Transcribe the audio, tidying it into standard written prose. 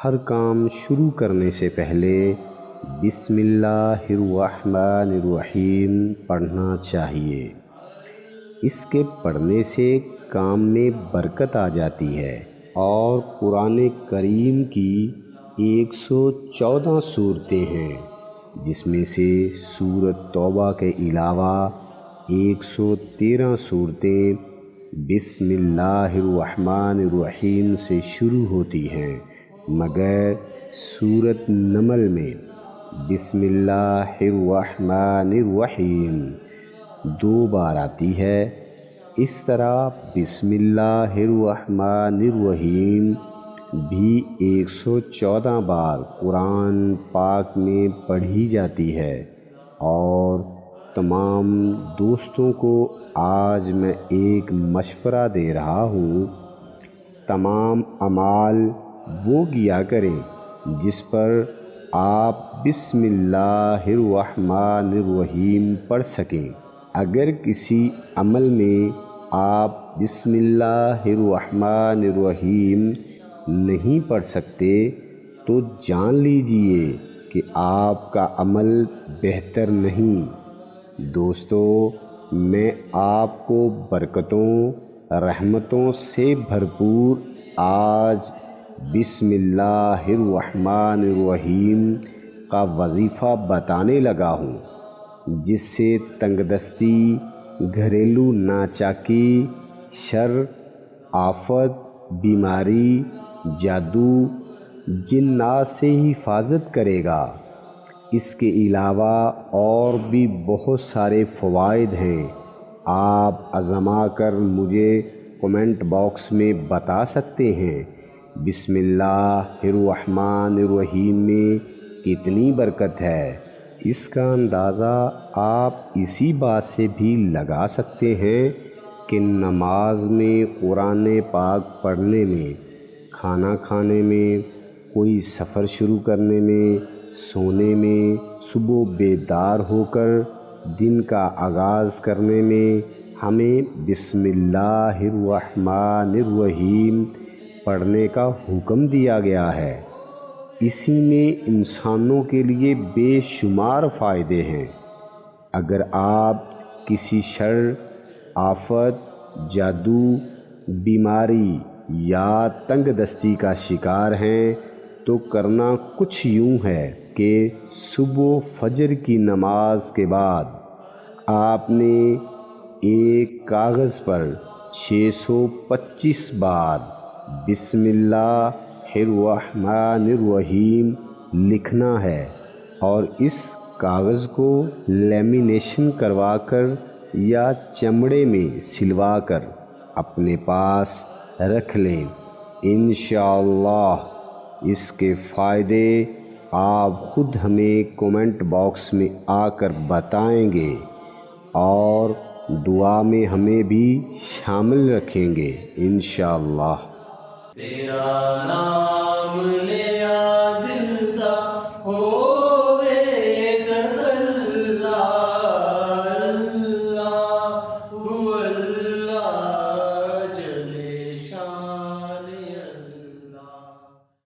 ہر کام شروع کرنے سے پہلے بسم اللہ الرحمن الرحیم پڑھنا چاہیے۔ اس کے پڑھنے سے کام میں برکت آ جاتی ہے اور قرآن کریم کی 114 صورتیں ہیں، جس میں سے سورۃ توبہ کے علاوہ 113 صورتیں بسم اللہ الرحمن الرحیم سے شروع ہوتی ہیں، مگر سورۃ نمل میں بسم اللہ الرحمن الرحیم 2 بار آتی ہے۔ اس طرح بسم اللہ الرحمن الرحیم بھی 114 بار قرآن پاک میں پڑھی جاتی ہے۔ اور تمام دوستوں کو آج میں ایک مشورہ دے رہا ہوں، تمام اعمال وہ کیا کریں جس پر آپ بسم اللہ الرحمن الرحیم پڑھ سکیں۔ اگر کسی عمل میں آپ بسم اللہ الرحمن الرحیم نہیں پڑھ سکتے تو جان لیجئے کہ آپ کا عمل بہتر نہیں۔ دوستو، میں آپ کو برکتوں رحمتوں سے بھرپور آج بسم اللہ الرحمن الرحیم کا وظیفہ بتانے لگا ہوں، جس سے تنگ دستی، گھریلو ناچاکی، شر، آفت، بیماری، جادو، جنات سے حفاظت کرے گا۔ اس کے علاوہ اور بھی بہت سارے فوائد ہیں، آپ آزما کر مجھے کمنٹ باکس میں بتا سکتے ہیں۔ بسم اللہ الرحمن الرحیم میں کتنی برکت ہے، اس کا اندازہ آپ اسی بات سے بھی لگا سکتے ہیں کہ نماز میں قرآن پاک پڑھنے میں، کھانا کھانے میں، کوئی سفر شروع کرنے میں، سونے میں، صبح بیدار ہو کر دن کا آغاز کرنے میں ہمیں بسم اللہ الرحمن الرحیم پڑھنے کا حکم دیا گیا ہے۔ اسی میں انسانوں کے لیے بے شمار فائدے ہیں۔ اگر آپ کسی شر، آفت، جادو، بیماری یا تنگ دستی کا شکار ہیں تو کرنا کچھ یوں ہے کہ صبح فجر کی نماز کے بعد آپ نے ایک کاغذ پر 625 بار بسم اللہ الرحمن الرحیم لکھنا ہے اور اس کاغذ کو لیمینیشن کروا کر یا چمڑے میں سلوا کر اپنے پاس رکھ لیں۔ انشاءاللہ اس کے فائدے آپ خود ہمیں کمنٹ باکس میں آ کر بتائیں گے اور دعا میں ہمیں بھی شامل رکھیں گے انشاءاللہ۔ تیرا نام لے